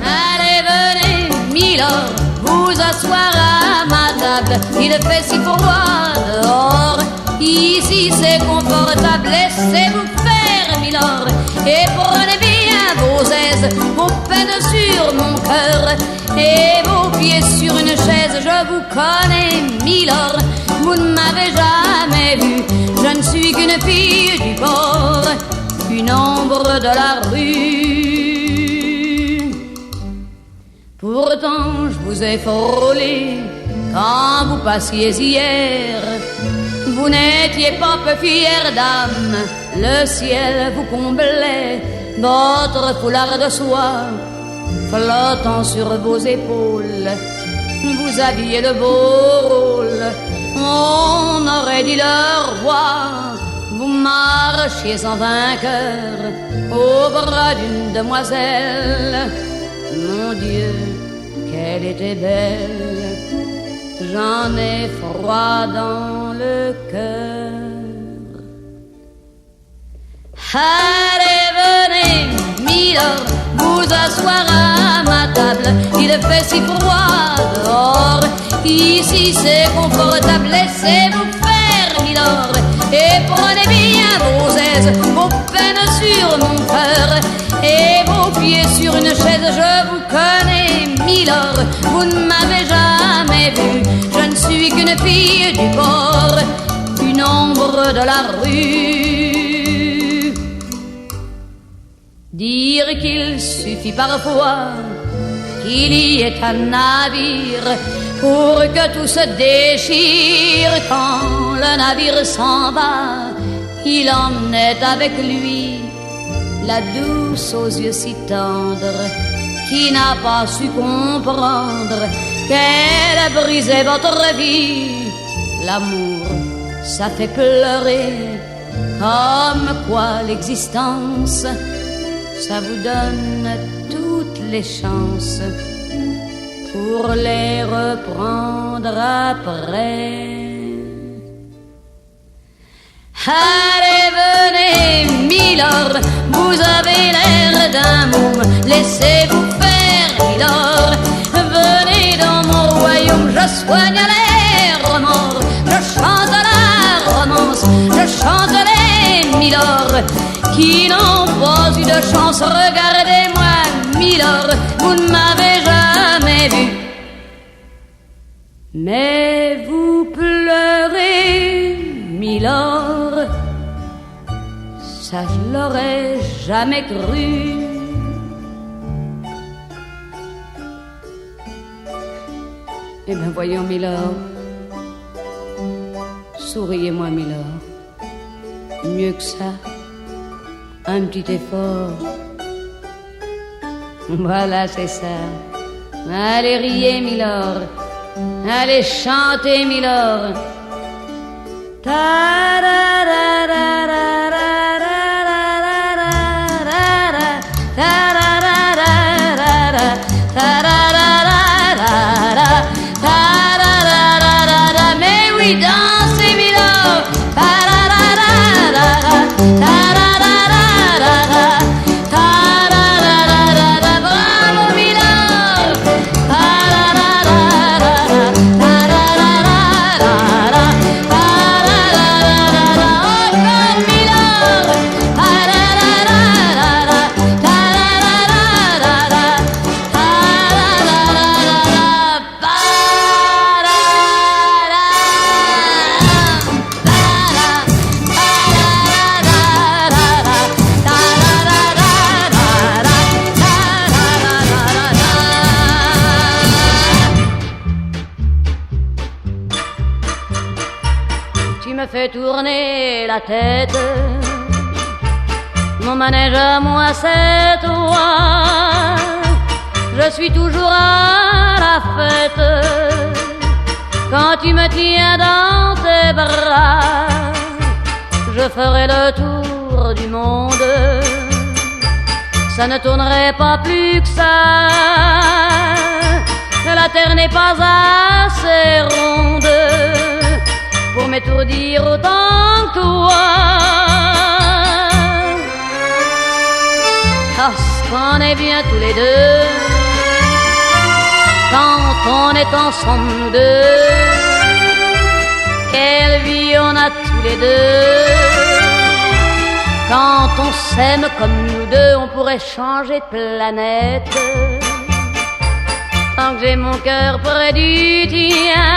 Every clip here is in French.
Allez, venez, Milord, vous asseoir à ma table. Il fait si froid dehors, ici c'est confortable. Laissez-vous faire, Milord, et prenez bien vos aises, vos peines sur mon cœur et vos pieds sur une chaise. Je vous connais, Milord, vous ne m'avez jamais vu. Je ne suis qu'une fille du port, une ombre de la rue. Pourtant je vous ai frôlé quand vous passiez hier. Vous n'étiez pas peu fière d'âme, le ciel vous comblait, votre foulard de soie flottant sur vos épaules. Vous aviez de beaux rôles, on aurait dit le roi. Vous marchiez en vainqueur au bras d'une demoiselle. Mon Dieu, qu'elle était belle, j'en ai froid dans le cœur. Allez, venez, Milord, vous asseoir à ma table. Il fait si froid dehors, ici c'est confortable. Laissez-vous faire, Milord, et prenez bien vos aises, vos peines sur mon cœur et vos pieds sur une chaise. Je vous connais, Milord, vous ne m'avez jamais vu. Je ne suis qu'une fille du port, une ombre de la rue. Dire qu'il suffit parfois qu'il y ait un navire pour que tout se déchire. Quand le navire s'en va, il emmenait avec lui la douce aux yeux si tendres, qui n'a pas su comprendre qu'elle a brisé votre vie. L'amour, ça fait pleurer, comme quoi l'existence, ça vous donne toutes les chances pour les reprendre après. Allez, venez, Milord, vous avez l'air d'un môme. Laissez-vous faire, Milord, venez dans mon royaume. Je soigne les remords, je chante la romance, je chante les Milord qui n'ont pas eu de chance. Regardez-moi, Milord, vous ne m'avez jamais vu, mais vous pleurez, Milord, ça je l'aurais jamais cru. Eh bien voyons, Milord, souriez-moi, Milord, mieux que ça, un petit effort. Voilà, c'est ça. Allez, riez, Milord, allez, chantez, Milord. Mais oui, dansez, Milord. Bravo, Milord. me fait tourner la tête. Mon manège à moi c'est toi. Je suis toujours à la fête quand tu me tiens dans tes bras. Je ferai le tour du monde, ça ne tournerait pas plus que ça. La terre n'est pas assez ronde dire autant que toi. Parce qu'on est bien tous les deux quand on est ensemble nous deux. Quelle vie on a tous les deux. Quand on s'aime comme nous deux, on pourrait changer de planète. Tant que j'ai mon cœur près du tien,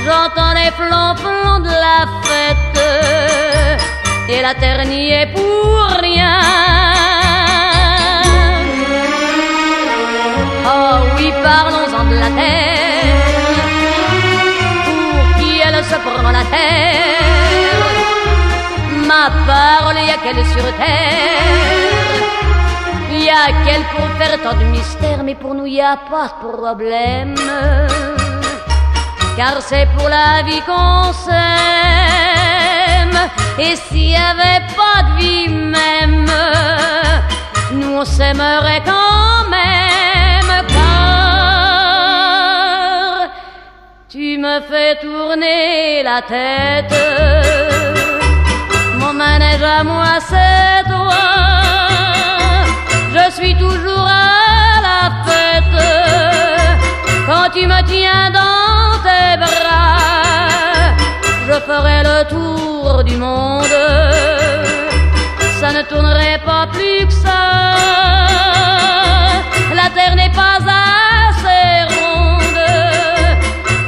j'entends les flonflons de la fête, et la terre n'y est pour rien. Oh oui, parlons-en de la terre, pour qui elle se prend la terre. Ma parole, y a qu'elle sur terre, y a qu'elle pour faire tant de mystères, mais pour nous y a pas de problème, car c'est pour la vie qu'on s'aime. Et s'il y avait pas de vie même, nous on s'aimerait quand même, car tu me fais tourner la tête. Mon manège à moi c'est toi, je suis toujours à la fête quand tu me tiens dans tes bras. Je ferai le tour du monde, ça ne tournerait pas plus que ça. La terre n'est pas assez ronde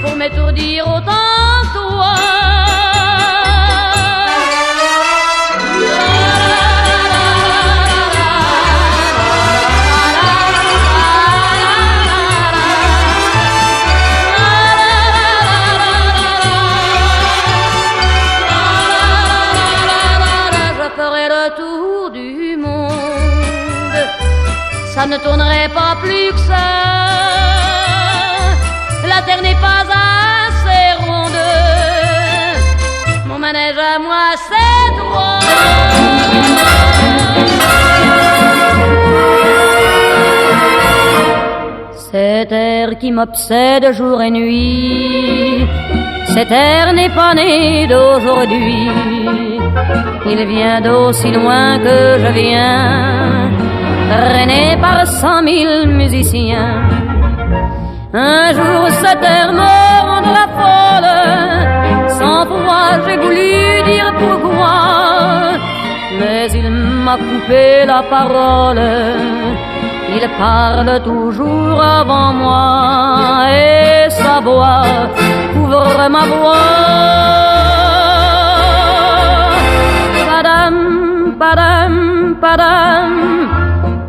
pour m'étourdir autant que toi. Ça ne tournerait pas plus que ça. La terre n'est pas assez ronde. Mon manège à moi, c'est toi. Cet air qui m'obsède jour et nuit, cet air n'est pas né d'aujourd'hui. Il vient d'aussi loin que je viens, traîné par 100 000 musiciens. Un jour cet air me rendra folle, sans foi j'ai voulu dire pourquoi, mais il m'a coupé la parole. Il parle toujours avant moi, et sa voix couvre ma voix. Padam, padam, padam,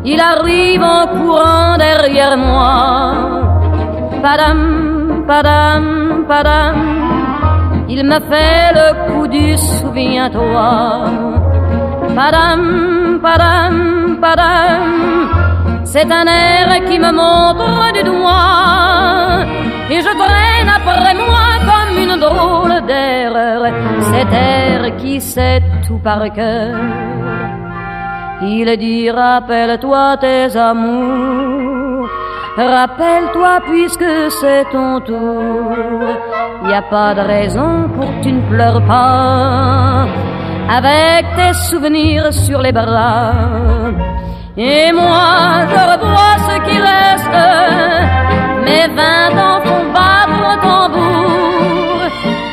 il arrive en courant derrière moi. Padam, padam, padam, il me fait le coup du souviens-toi. Padam, padam, padam, c'est un air qui me montre du doigt, et je traîne après moi comme une drôle d'erreur cet air qui sait tout par cœur. Il dit rappelle-toi tes amours, rappelle-toi puisque c'est ton tour. Y a pas de raison pour que tu ne pleures pas, avec tes souvenirs sur les bras. Et moi je revois ce qui reste, mes 20 ans font battre au tambour.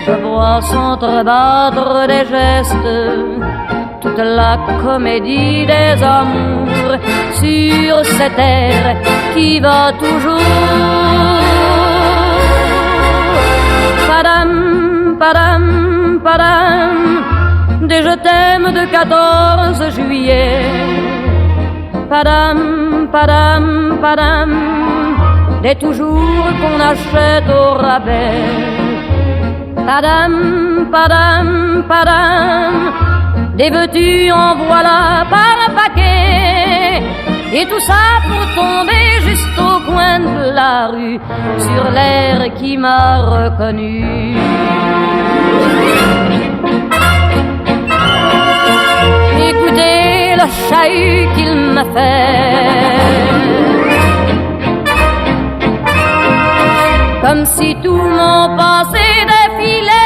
Je vois s'entrebattre des gestes, toute la comédie des amours sur cette terre qui va toujours. Padam, padam, padam, des je t'aime de 14 juillet. Padam, padam, padam, des toujours qu'on achète au rabais. Padam, padam, padam, des veux-tu en voilà par paquet. Et tout ça pour tomber juste au coin de la rue, sur l'air qui m'a reconnu. Écoutez le chahut qu'il me fait, comme si tout mon passé défilait.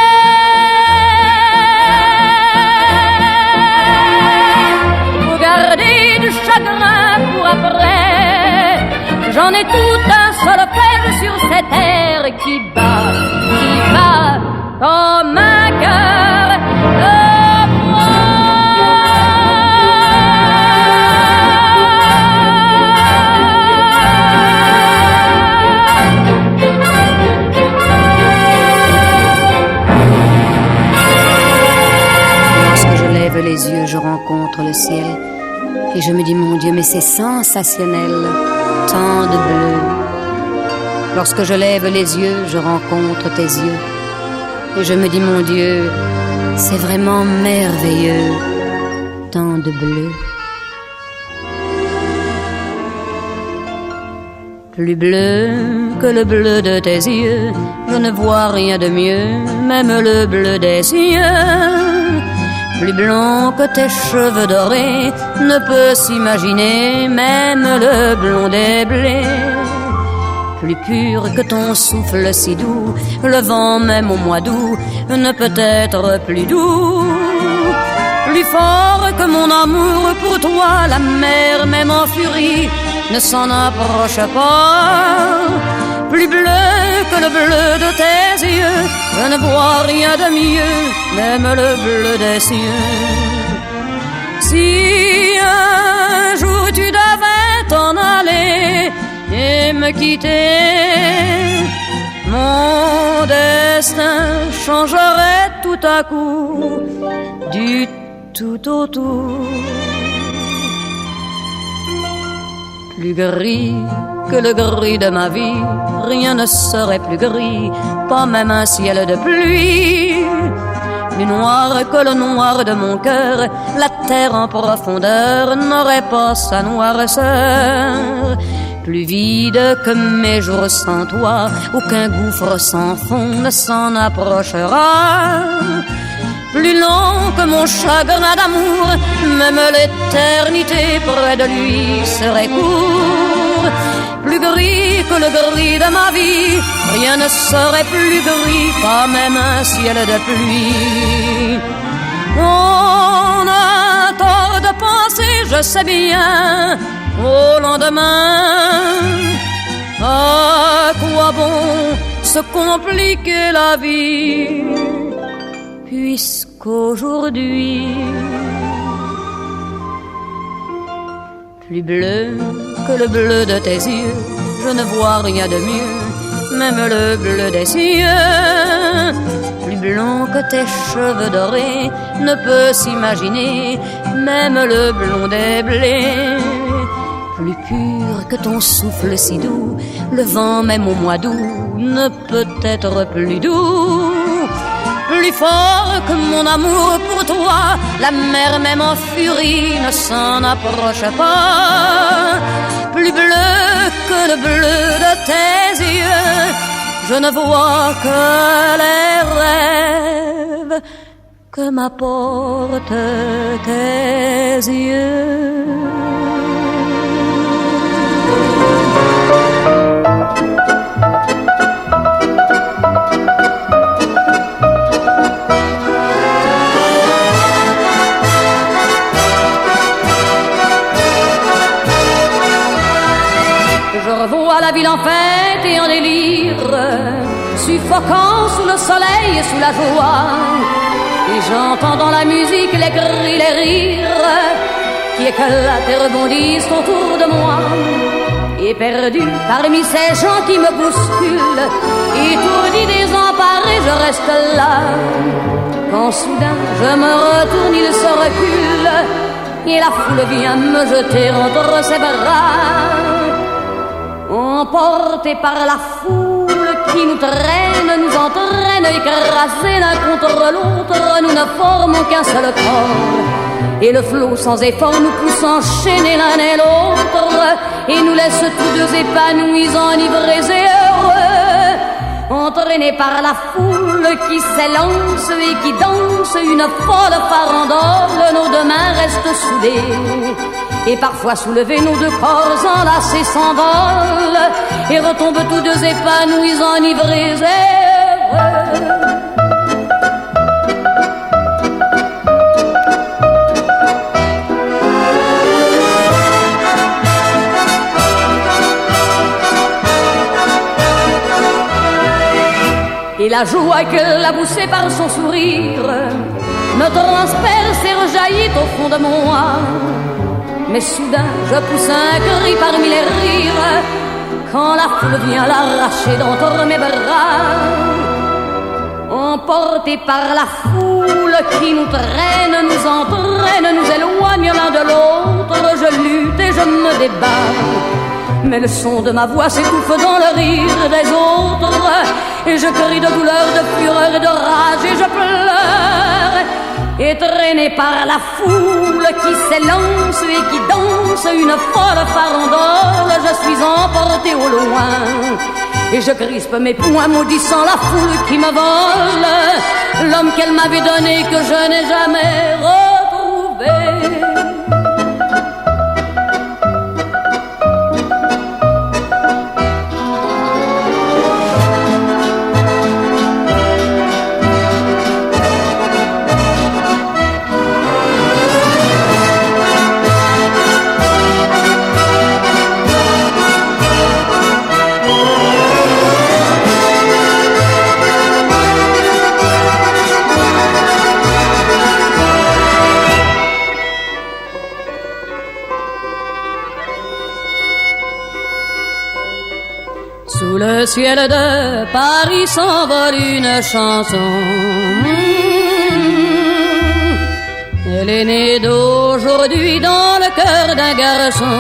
J'en ai tout un solfège sur cette terre qui bat comme un cœur de Lorsque je lève les yeux, je rencontre le ciel et je me dis, mon Dieu, mais c'est sensationnel, tant de bleu. Lorsque je lève les yeux, je rencontre tes yeux et je me dis, mon Dieu, c'est vraiment merveilleux, tant de bleu. Plus bleu que le bleu de tes yeux, je ne vois rien de mieux, même le bleu des cieux. Plus blond que tes cheveux dorés, ne peut s'imaginer, même le blond des blés. Plus pur que ton souffle si doux, le vent même au mois d'août ne peut être plus doux. Plus fort que mon amour pour toi, la mer même en furie ne s'en approche pas. Plus bleu que le bleu de tes yeux, je ne vois rien de mieux, même le bleu des cieux. Si un jour tu devais t'en aller et me quitter, mon destin changerait tout à coup du tout au tout. Plus gris que le gris de ma vie, rien ne serait plus gris, pas même un ciel de pluie. Plus noir que le noir de mon cœur, la terre en profondeur n'aurait pas sa noirceur. Plus vide que mes jours sans toi, aucun gouffre sans fond ne s'en approchera. Plus long que mon chagrin d'amour, même l'éternité près de lui serait court. Plus gris que le gris de ma vie, rien ne serait plus gris, pas même un ciel de pluie. On a tort de penser, je sais bien, au lendemain. À quoi bon se compliquer la vie, puisqu'aujourd'hui, plus bleu que le bleu de tes yeux, je ne vois rien de mieux, même le bleu des cieux. Plus blond que tes cheveux dorés, ne peut s'imaginer, même le blond des blés. Plus pur que ton souffle si doux, le vent même au mois d'août ne peut être plus doux. Plus fort que mon amour pour toi, la mer même en furie ne s'en approche pas. Plus bleu que le bleu de tes yeux, je ne vois que les rêves que m'apportent tes yeux. Je revois la ville en fête et en délire, suffocant sous le soleil et sous la joie. Et j'entends dans la musique les cris, les rires qui éclatent et rebondissent autour de moi. Et perdu parmi ces gens qui me bousculent, étourdi, désemparé, je reste là. Quand soudain je me retourne, il se recule et la foule vient me jeter entre ses bras. Emportés par la foule qui nous traîne, nous entraîne, écrasés l'un contre l'autre, nous ne formons qu'un seul corps. Et le flot sans effort nous pousse enchaîner l'un et l'autre, et nous laisse tous deux épanouis, enivrés et heureux. Entraînés par la foule qui s'élance et qui danse une folle farandole, nos deux mains restent soudées. Et parfois soulevés, nos deux corps enlacés s'envolent et retombent tous deux épanouis, enivrés et heureux. et la joie que l'a poussée par son sourire me transperce et rejaillit au fond de moi. Mais soudain je pousse un cri parmi les rires quand la foule vient l'arracher d'entre mes bras. Emportés par la foule qui nous traîne, nous entraîne, nous éloigne l'un de l'autre, je lutte et je me débat. Mais le son de ma voix s'étouffe dans le rire des autres, et je crie de douleur, de fureur et de rage, et je pleure. Et traîné par la foule qui s'élance et qui danse une folle farandole, je suis emporté au loin. Et je crispe mes poings maudissant la foule qui me vole l'homme qu'elle m'avait donné que je n'ai jamais retrouvé. Sous le ciel de Paris s'envole une chanson. Elle est née d'aujourd'hui dans le cœur d'un garçon.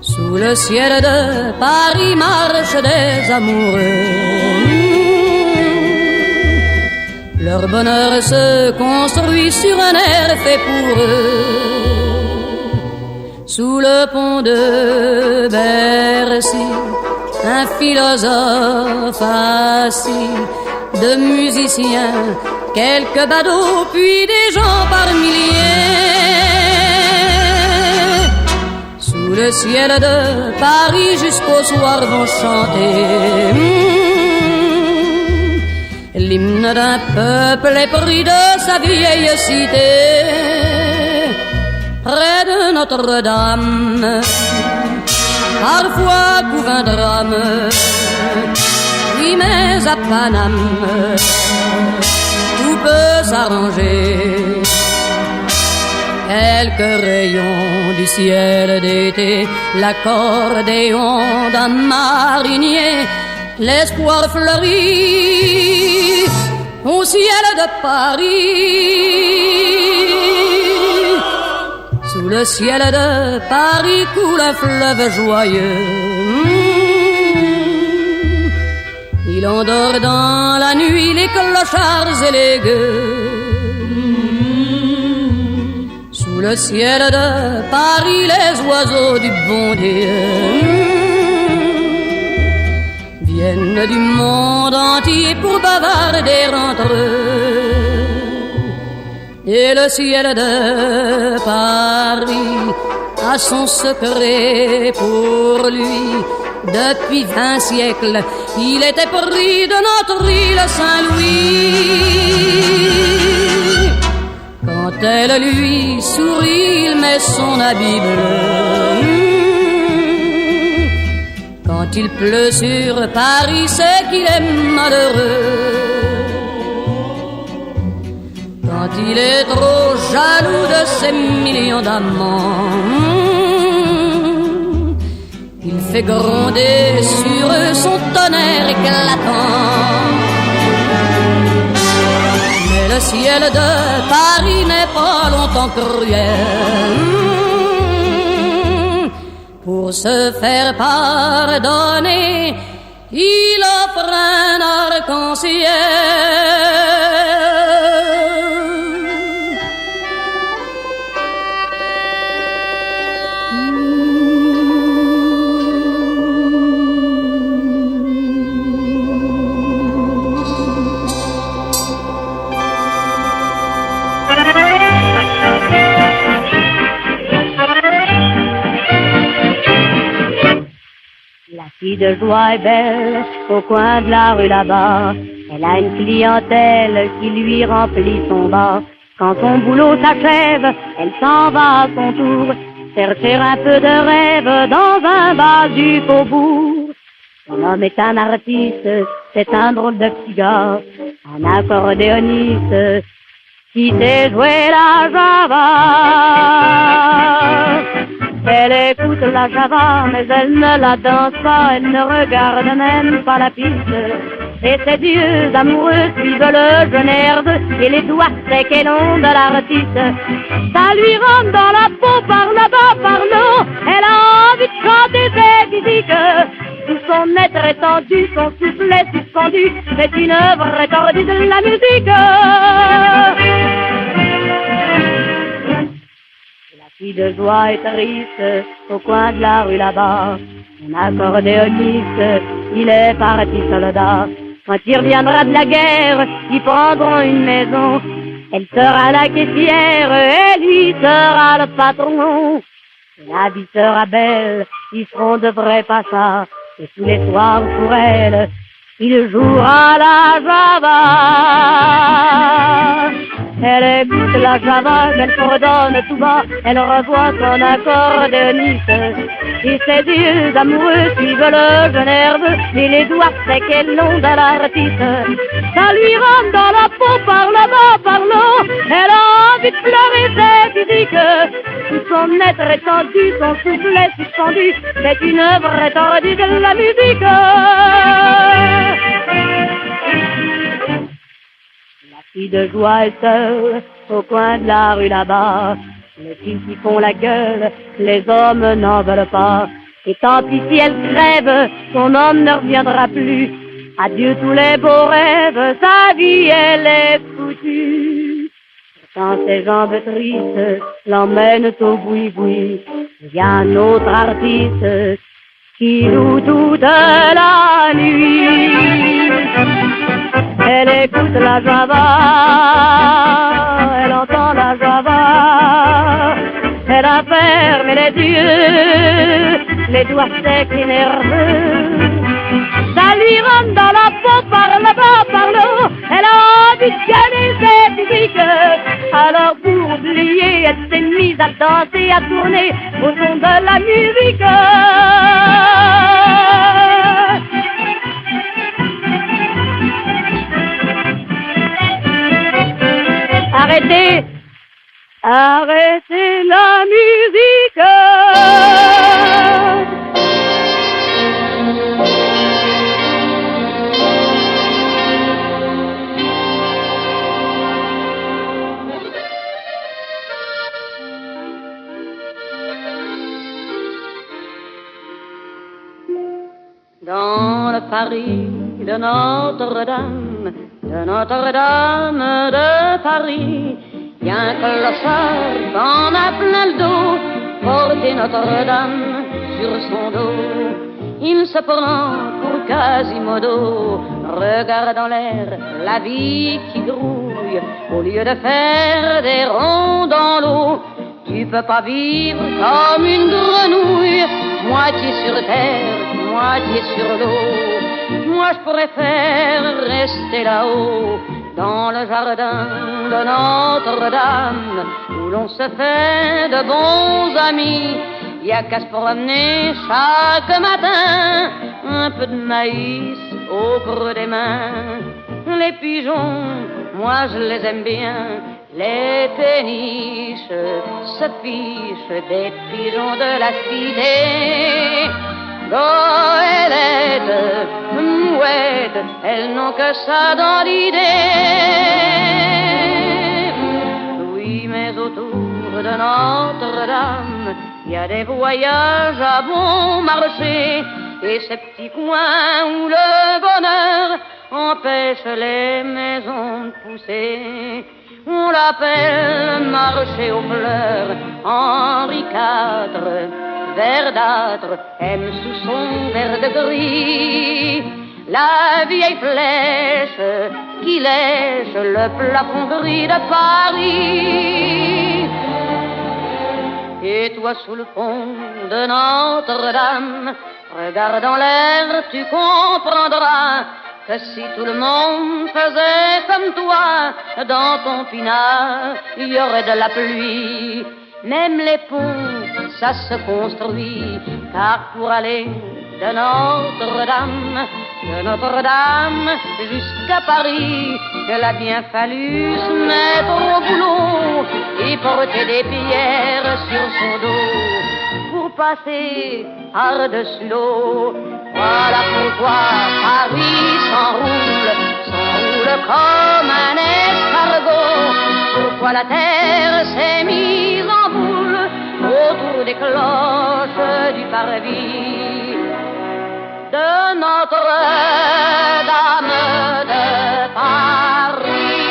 Sous le ciel de Paris marchent des amoureux. Leur bonheur se construit sur un air fait pour eux. Sous le pont de Bercy, un philosophe assis, de musiciens, quelques badauds, puis des gens par milliers. Sous le ciel de Paris jusqu'au soir vont chanter l'hymne d'un peuple épris de sa vieille cité. Près de Notre-Dame, parfois couvre un drame, oui mais à Paname, tout peut s'arranger. Quelques rayons du ciel d'été, l'accordéon d'un marinier, l'espoir fleurit au ciel de Paris. Sous le ciel de Paris coule un fleuve joyeux. Il endort dans la nuit les clochards et les gueux. Sous le ciel de Paris les oiseaux du bon Dieu viennent du monde entier pour bavarder entre eux. Et le ciel de Paris a son secret pour lui. Depuis 20 siècles, il était pris de notre île Saint-Louis. Quand elle lui sourit, il met son habit bleu. Quand il pleut sur Paris, c'est qu'il est malheureux. Quand il est trop jaloux de ses millions d'amants, il fait gronder sur eux son tonnerre éclatant. Mais le ciel de Paris n'est pas longtemps cruel. Pour se faire pardonner, il offre un arc-en-ciel. La fille de joie est belle au coin de la rue là-bas. Elle a une clientèle qui lui remplit son bas. Quand son boulot s'achève, elle s'en va à son tour chercher un peu de rêve dans un bar du faubourg. Son homme est un artiste, c'est un drôle de petit gars, un accordéoniste qui sait jouer la java. Elle écoute la java, mais elle ne la danse pas, elle ne regarde même pas la piste. Et ses yeux amoureux suivent le jeune air et les doigts secs et longs de l'artiste. Ça lui rentre dans la peau par là-bas, par là. Elle a envie de chanter ses musiques. Tout son être étendu, son souffle est suspendu. C'est une œuvre étendue de la musique. La fille de joie est triste au coin de la rue là-bas. Un accordéoniste, il est parti soldat. Quand il reviendra de la guerre, ils prendront une maison. Elle sera la caissière et lui sera le patron. La vie sera belle, ils seront de vrais passats. Et tous les soirs pour elle, il jouera la java. Elle écoute la java, elle fredonne tout bas. Elle revoit son accordéoniste. Et ses yeux amoureux suivent le jeune herbe et les doigts secs et longs de l'artiste. Ça lui rentre dans la peau par là-bas, par là. Elle a envie de pleurer cette musique. Tout son être étendu, son souffle est suspendu. C'est une œuvre étendue de la musique. La fille de joie est seule au coin de la rue là-bas. Les filles qui font la gueule, les hommes n'en veulent pas. Et tant pis si elle crève, son homme ne reviendra plus. Adieu tous les beaux rêves, sa vie elle est foutue. Quand ses jambes tristes l'emmènent au boui-boui, il y a un autre artiste qui joue toute la nuit. Elle écoute la java, elle entend la java. Elle a fermé les yeux, les doigts secs et nerveux. Ça lui rentre dans la peau par là-bas, par là. Elle a envie de gagner cette musique. Alors pour oublier, elle s'est mise à danser, à tourner au son de la musique. Arrêtez, arrêtez la musique. Dans le Paris de Notre-Dame, de Paris, y a un clochard qu'on a plein le dos, porté Notre-Dame sur son dos. Il se prend pour Quasimodo, regarde dans l'air la vie qui grouille, au lieu de faire des ronds dans l'eau. Tu peux pas vivre comme une grenouille, moitié sur terre, moitié sur l'eau. Moi je préfère rester là-haut, dans le jardin de Notre-Dame, où l'on se fait de bons amis. Y a qu'à se promener chaque matin, un peu de maïs au creux des mains. Les pigeons, moi je les aime bien, les péniches se fichent des pigeons de la cité. Goélettes, mouettes, elles n'ont que ça dans l'idée. Oui, mais autour de Notre-Dame, il y a des voyages à bon marché, et ces petits coins où le bonheur empêche les maisons de pousser. On l'appelle marché aux fleurs, Henri IV. Verdâtre aime sous son vert de gris la vieille flèche qui lèche le plafond gris de Paris. Et toi sous le pont de Notre-Dame, regarde en l'air, tu comprendras que si tout le monde faisait comme toi, dans ton pinard, il y aurait de la pluie. Même les ponts, ça se construit, car pour aller de Notre-Dame jusqu'à Paris. Il a bien fallu se mettre au boulot et porter des pierres sur son dos pour passer par-dessus l'eau. Voilà pourquoi Paris s'enroule comme un escargot. Pourquoi la terre s'est mise en boule autour des cloches du parvis de Notre-Dame de Paris.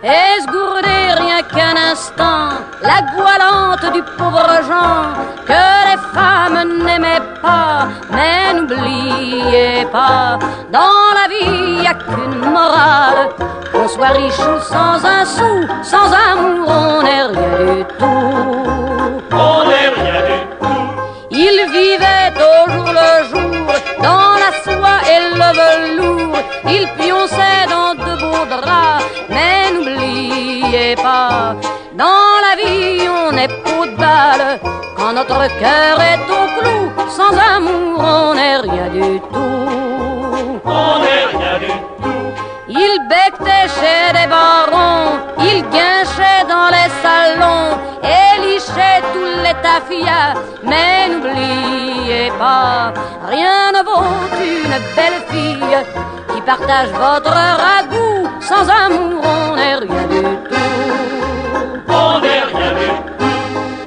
Esgourdé rien qu'un instant, la goualante du pauvre Jean, que les femmes n'aimaient pas, mais n'oubliez pas, dans la vie y a qu'une morale, qu'on soit riche ou sans un sou, sans amour on n'est rien du tout. On n'est rien du tout. Il vivait au jour le jour, dans la soie et le velours, il pionçait dans de beaux draps, mais n'oubliez pas, dans la vie on est peau de balle, quand notre cœur est au clou, sans amour on n'est rien du tout. On n'est rien du tout. Il becquait chez des barons, il guinchait dans les salons et lichait tous les taffias, mais n'oubliez pas, rien ne vaut une belle fille qui partage votre ragoût, sans amour on n'est rien du tout. On n'est rien du tout.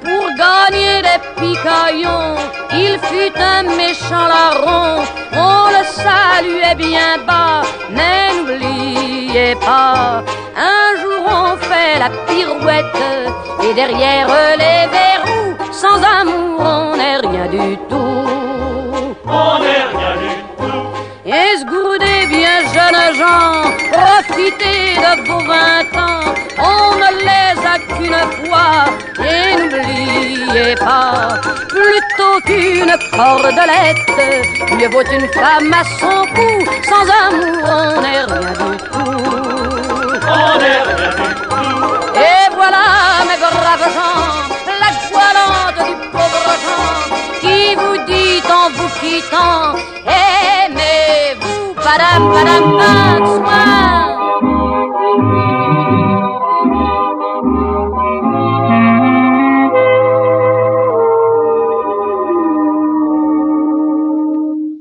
Pour gagner des picaillons, il fut un méchant larron, on le saluait bien bas, mais n'oubliez pas, un jour on fait la pirouette, et derrière les verrous, sans amour on n'est rien du tout. On n'est rien du tout. Esgourdez bien jeunes gens, profitez de vos 20 ans, on ne les a qu'une fois, et n'oubliez pas, plutôt qu'une cordelette, mieux vaut une femme à son cou, sans amour on n'est rien du tout. On n'est rien du tout. Et voilà mes braves gens, la goualante du pauvre Jean, qui vous dit en vous quittant, aimez-vous, padam, padam, bonsoir.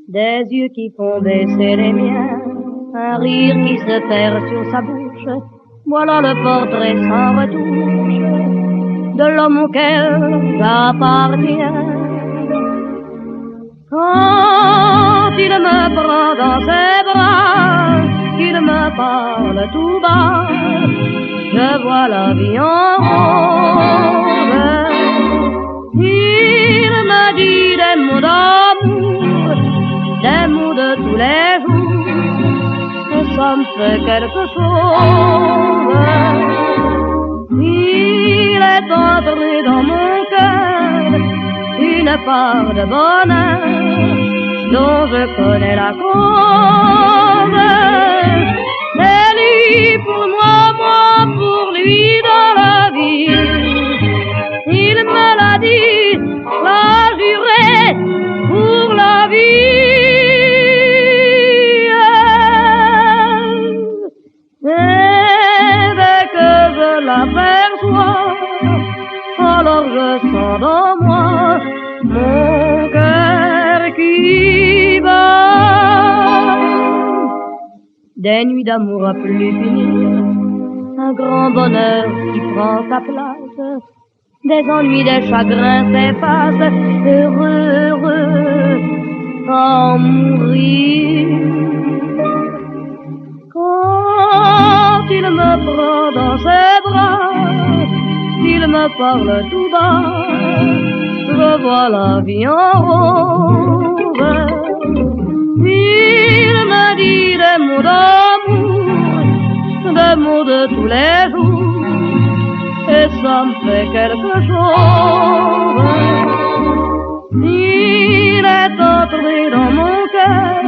Des yeux qui font baisser les miens, un rire qui se perd sur sa bouche, voilà le portrait sans retouche de l'homme auquel j'appartiens. Quand il me prend dans ses bras, qu'il me parle tout bas, je vois la vie en rose. Il me dit des mots d'amour, des mots de tous les jours, que ça me fait quelque chose. Il est entré dans mon cœur une part de bonheur dont je connais la cause. C'est lui pour moi, moi pour lui dans la vie. Il me l'a dit, l'a juré pour la vie. Et dès que je l'aperçois, alors je sens dans moi mon cœur qui bat. Des nuits d'amour à plus finir, un grand bonheur qui prend sa place, des ennuis, des chagrins s'effacent, heureux, heureux, sans mourir. Quand il me prend dans ses bras, qu'il me parle tout bas, je vois la vie en rose. Il me dit des mots d'amour, des mots de tous les jours, et ça me fait quelque chose. Il est entré dans mon cœur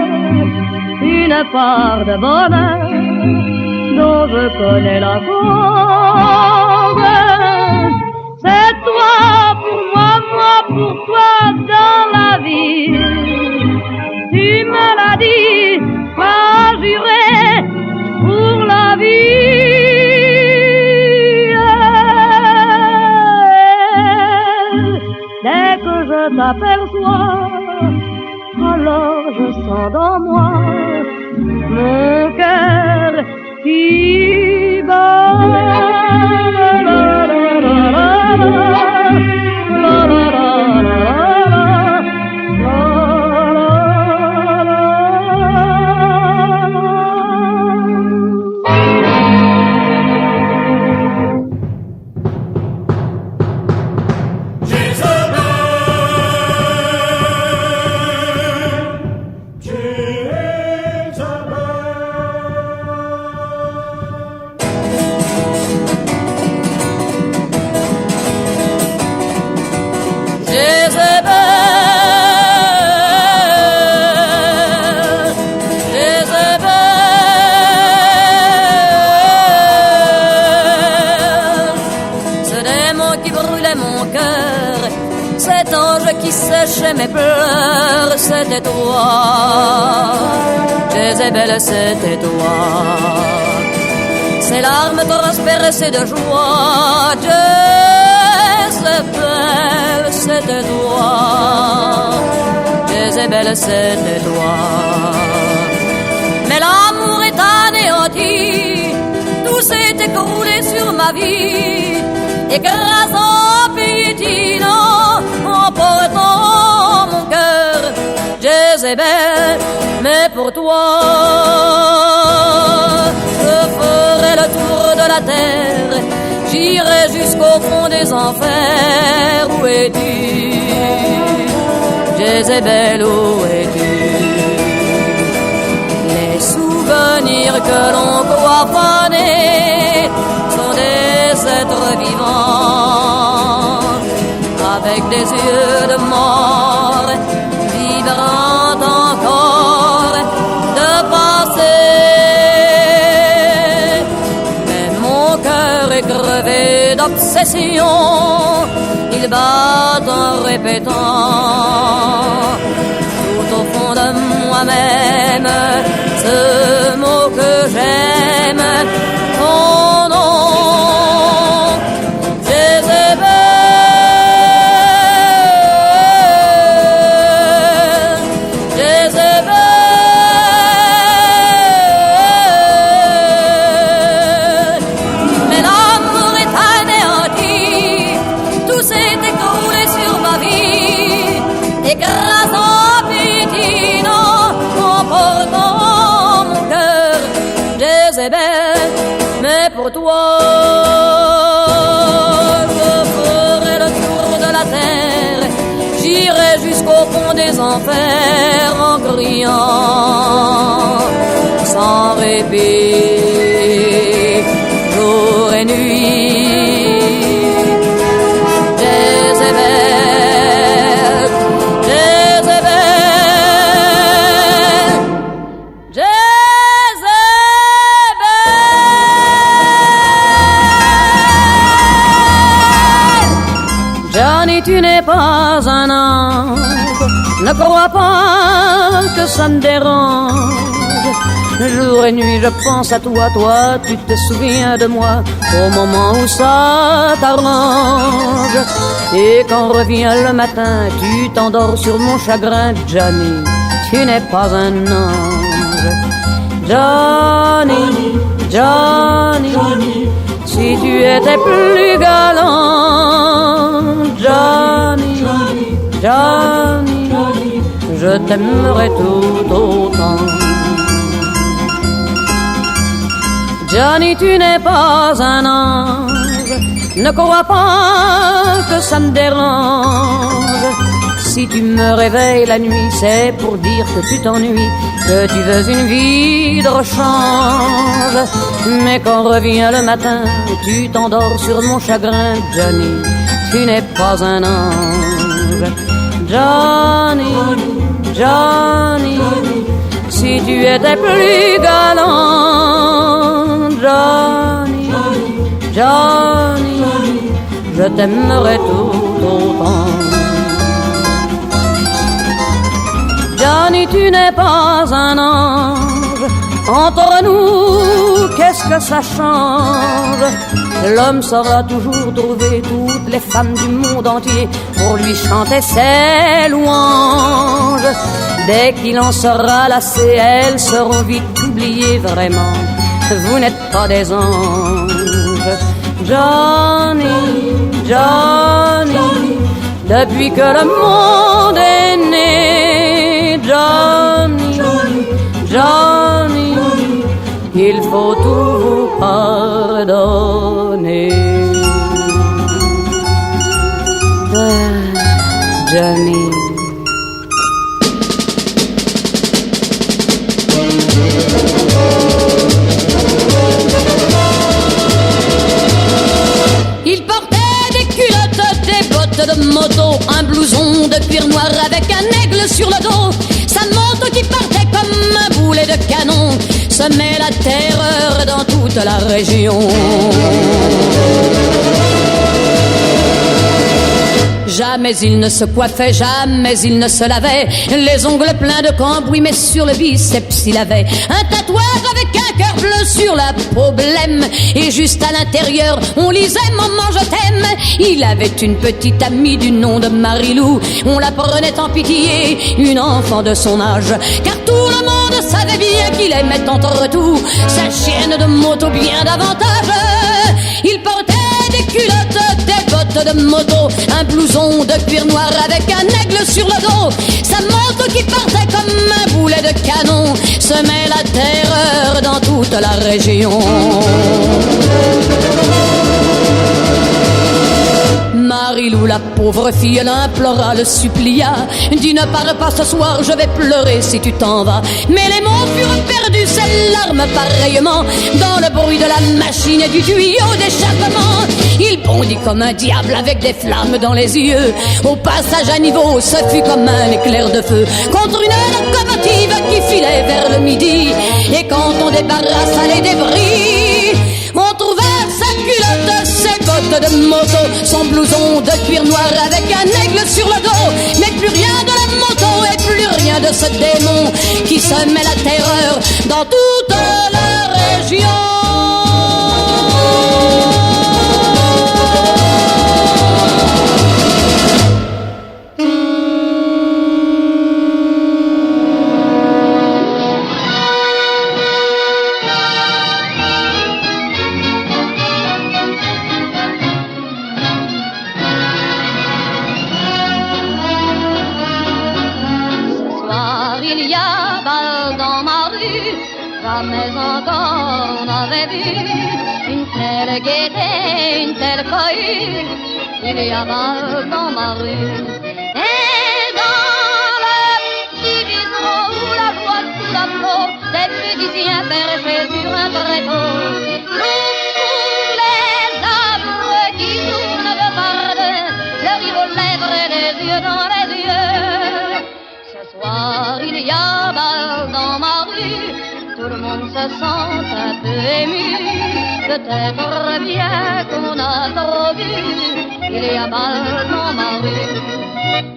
une part de bonheur dont je connais la cause. C'est toi pour moi, moi pour toi dans la vie. Tu me l'as dit, pas juré pour la vie. Dès que je t'aperçois, alors je sens dans moi mon cœur qui bat. Séchait mes pleurs, c'était toi. Jézabel, c'était toi. Ses larmes transpercées de joie. Jézabel, c'était toi. Jézabel, c'était toi. Mais l'amour est anéanti. Tout s'est écroulé sur ma vie. Écrasant, piétinant, emportant mon cœur, Jézabel, mais pour toi, je ferai le tour de la terre, j'irai jusqu'au fond des enfers. Où es-tu, Jézabel, où es-tu? Les souvenirs que l'on croit fanés sont des êtres vivants, avec des yeux de mort, vibrant encore de passé. Mais mon cœur est crevé d'obsession, il bat en répétant tout au fond de moi-même ce mot que j'aime, ton nom. Mais pour toi, je ferai le tour de la terre, j'irai jusqu'au fond des enfers en criant sans répit, jour et nuit. Jézabel, Jézabel, Johnny, tu n'es pas un ange, ne crois pas que ça me dérange. Jour et nuit je pense à toi, toi tu te souviens de moi au moment où ça t'arrange. Et quand revient le matin, tu t'endors sur mon chagrin. Johnny, tu n'es pas un ange. Johnny, Johnny, si tu étais plus galant. Johnny, Johnny, je t'aimerais tout autant. Johnny, tu n'es pas un ange, ne crois pas que ça me dérange. Si tu me réveilles la nuit, c'est pour dire que tu t'ennuies, que tu veux une vie de rechange. Mais quand revient le matin, tu t'endors sur mon chagrin. Johnny, tu n'es pas un ange. Johnny, Johnny, si tu étais plus galant. Johnny, Johnny, je t'aimerai tout autant. Johnny, tu n'es pas un ange. Entre nous, qu'est-ce que ça change? L'homme saura toujours trouver toutes les femmes du monde entier pour lui chanter ses louanges. Dès qu'il en sera lassé, elles seront vite oubliées vraiment. Vous n'êtes pas des anges. Johnny, Johnny, depuis que le monde est né, Johnny, Johnny, il faut tout vous pardonner. Johnny. Il portait des culottes, des bottes de moto, un blouson de cuir noir avec un aigle sur le dos. Sa moto qui partait comme un boulet de canon semait la terreur dans toute la région. Jamais il ne se coiffait, jamais il ne se lavait, les ongles pleins de cambouis, mais sur le biceps il avait un tatouage avec un cœur bleu sur la peau blême. Et juste à l'intérieur, on lisait « Maman, je t'aime ». Il avait une petite amie du nom de Marilou, on la prenait en pitié, une enfant de son âge, car tout le monde savait bien qu'il aimait entre tout sa chienne de moto bien davantage. Il portait des culottes, des bottes de moto, un blouson de cuir noir avec un aigle sur le dos. Sa moto qui partait comme un boulet de canon semait la terreur dans toute la région. Marilou, la pauvre fille, l'implora, le supplia. Dis ne pars pas ce soir, je vais pleurer si tu t'en vas. Mais les mots furent perdus, ses larmes pareillement, dans le bruit de la machine et du tuyau d'échappement. Il bondit comme un diable avec des flammes dans les yeux. Au passage à niveau, ce fut comme un éclair de feu contre une locomotive qui filait vers le midi. Et quand on débarrassa les débris, on trouva sa culotte, ses bottes de moto, son blouson de cuir noir avec un aigle sur le dos. Mais plus rien de la moto et plus rien de ce démon qui semait la terreur dans toute la région. Jamais encore on avait vu une telle gaieté, une telle cohue. Il y a mal dans ma rue. Et dans le petit bistrot où la joie sous la peau des musiciens perchés sur un tréteau, tous les arbres qui tournent de par-deux, le rive aux lèvres et les yeux dans les yeux. Ce soir il y a mal dans ma rue. Tout le monde se sent un peu ému, peut-être bien qu'on a trop vu. Il y a mal dans ma rue.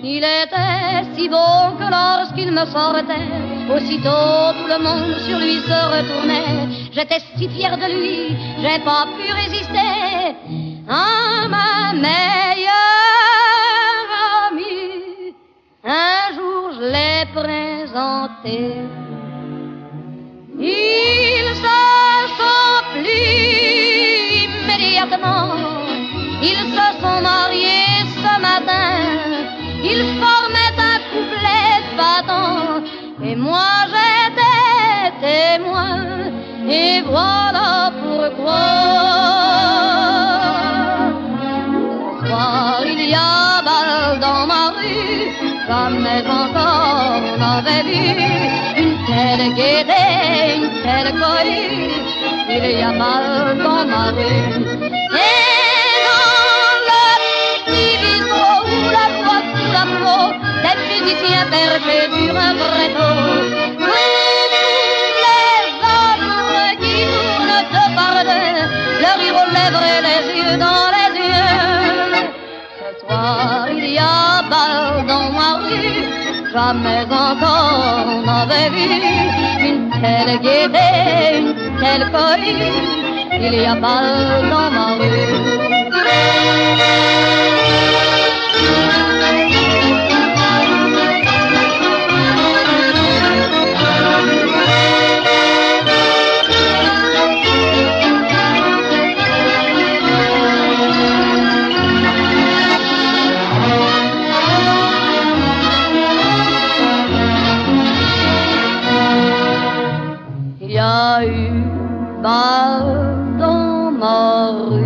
Il était si beau que lorsqu'il me sortait, aussitôt tout le monde sur lui se retournait. J'étais si fière de lui, j'ai pas pu résister à ma meilleure amie. Un jour je l'ai présenté. Ils se sont plis immédiatement, ils se sont mariés ce matin, ils formaient un couplet battant, et moi j'étais témoin, et voilà pourquoi. Ce soir il y a bal dans ma rue, jamais encore on avait vu une telle gaieté, une telle cohue. Il y a mal dans ma rue. Et dans le petit bistrot où la joie sous la peau des musiciens perchés sur un tréteau, tous les hommes qui tournent de par-deux, jamais encore on n'avait vu une telle gaieté, une telle cohue, il n'y a pas dans ma rue. Il y a eu bal dans ma rue.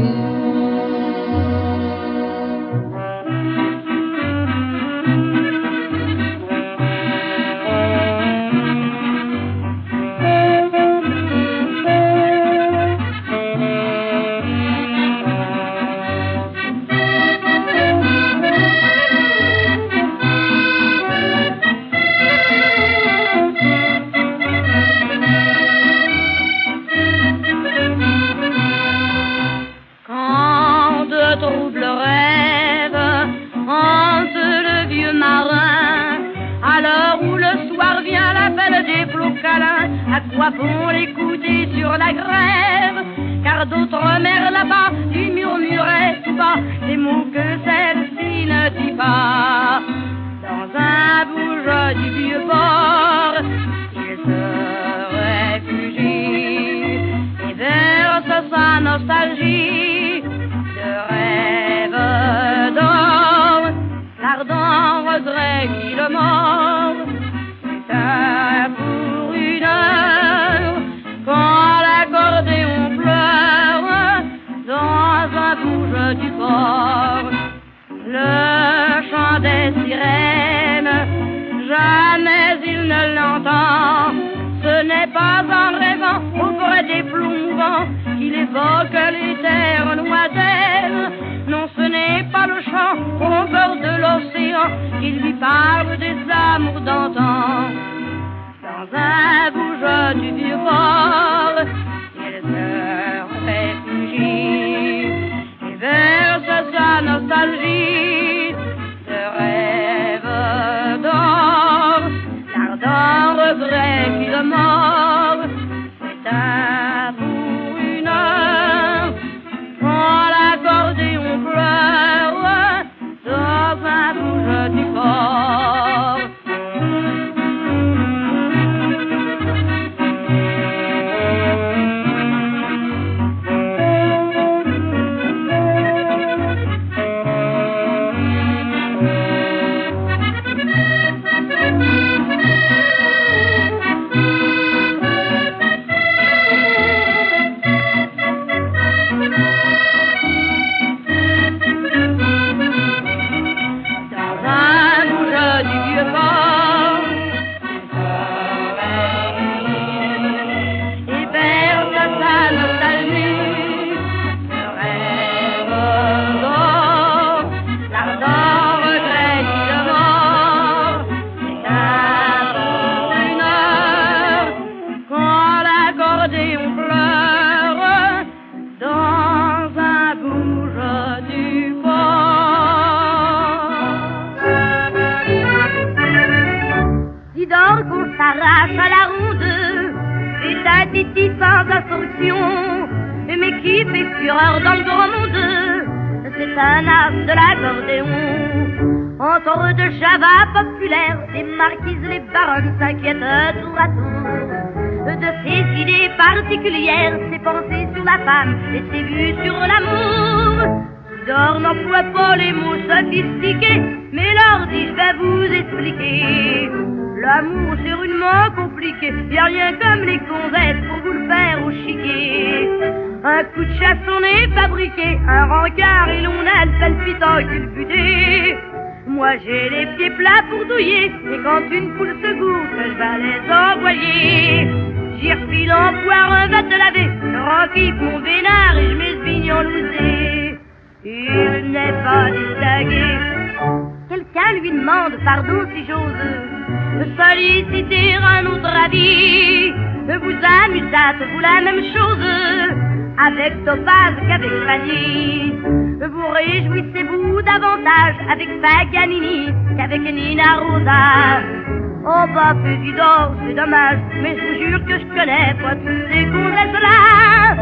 Trouble rêve hante le vieux marin, à l'heure où le soir vient l'appel des flots câlins. À quoi bon l'écouter sur la grève? Car d'autres mères là-bas lui murmuraient tout bas des mots que celle-ci ne dit pas. Dans un bouge du vieux port, il se réfugie et verse sa nostalgie de rêve d'or, l'ardent regret qui le mord. C'est pour une heure, quand l'accordéon pleure, dans un bouge du port. Le chant des sirènes, jamais il ne l'entend. Ce n'est pas en rêvant auprès des plombs mouvants qu'il évoque les terres noiselles. Non, ce n'est pas le chant au bord de l'océan qu'il lui parle des amours d'antan. Dans un bouge du vieux port, il se réfugie et verse sa nostalgie de rêve d'or, l'ardent regret qui le mord. C'est un pour une heure, quand l'accordéon pleure, dans un bouge du port. S'arrache à la ronde, c'est un titi sans instruction, mais qui fait fureur dans le grand monde. C'est un as de l'accordéon. Encore de Java populaire, des marquises, les baronnes s'inquiètent tour à tour de ses idées particulières, ses pensées sur la femme et ses vues sur l'amour. D'or n'emploie pas les mots sophistiqués, mais leur dit je vais vous expliquer. L'amour c'est rudement compliqué, y'a rien comme les gonzesses pour vous le faire au chiquet. Un coup de chasse on est fabriqué, un rencard et l'on a le palpitant culbuté. Moi j'ai les pieds plats pour douiller, et quand une poule se goûte, je vais les envoyer. J'y refile en poire un va te laver, je renquive mon vénard et je m'esvigne en lousé. Il n'est pas distingué. Quelqu'un lui demande pardon si j'ose solliciter un autre avis. Vous amusâtes-vous la même chose avec Topaz qu'avec Fanny? Vous réjouissez-vous davantage davantage avec Paganini qu'avec Nina Rosa. Oh bah président, c'est dommage, mais je vous jure que je connais pas tous ces gonzesses-là.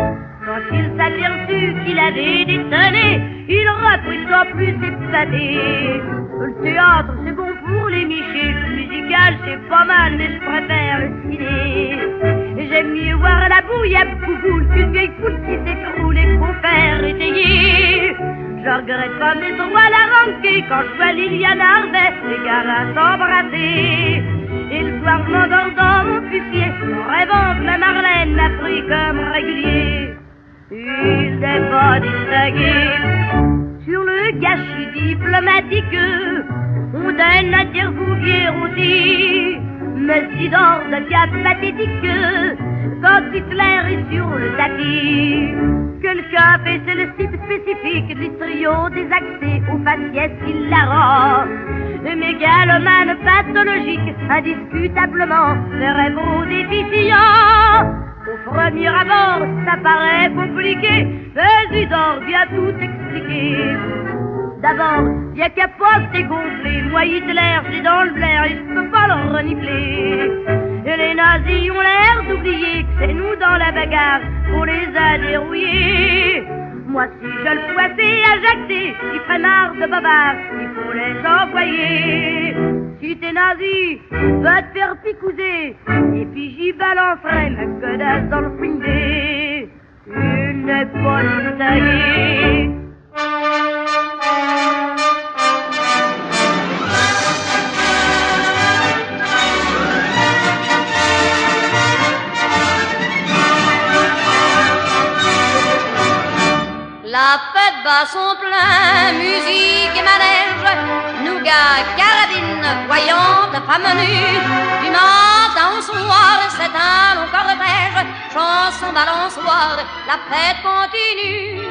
Quand il s'aperçut qu'il avait détonné, il reprit sans plus épaté. Le théâtre c'est bon pour les michés, le musical c'est pas mal, mais je préfère le ciné. Et j'aime mieux voir la bouillasse bouboule qu'une vieille poule qui s'écroule et qu'on fait étayer. Je regrette pas mes droits à la ranquée quand je vois Liliane Harvey, les garins s'embrasser. Et le soir je m'endors dans mon fusier, en rêvant que la Marlène m'a pris comme régulier. Il n'est pas distingué sur le gâchis diplomatique. On donne à dire Bouvier aussi, mais Sidor devient pathétique quand Hitler est sur le tapis. Quelqu'un fait c'est le site spécifique du trio des accès aux faciès hilarants. Le mégalomane pathologique, indiscutablement, serait beau déficient. Au premier abord, ça paraît compliqué, mais Sidor vient tout expliquer. D'abord, y'a qu'à pas se dégonfler. Moi, Hitler, c'est dans le blaire et je peux pas le renifler. Et les nazis ont l'air d'oublier que c'est nous dans la bagarre qu'on les a dérouillés. Moi, si je le poissais à jacter, il ferait marre de bavards, il faut les envoyer. Si t'es nazi, va te faire picouser, et puis j'y balancerai ma godasse dans le findé. Il n'est pas taillé. La fête bat son plein, musique et manège, nougat, carabine, voyante, femme nue. Du matin au soir, c'est un long cortège, chanson balançoire, la fête continue.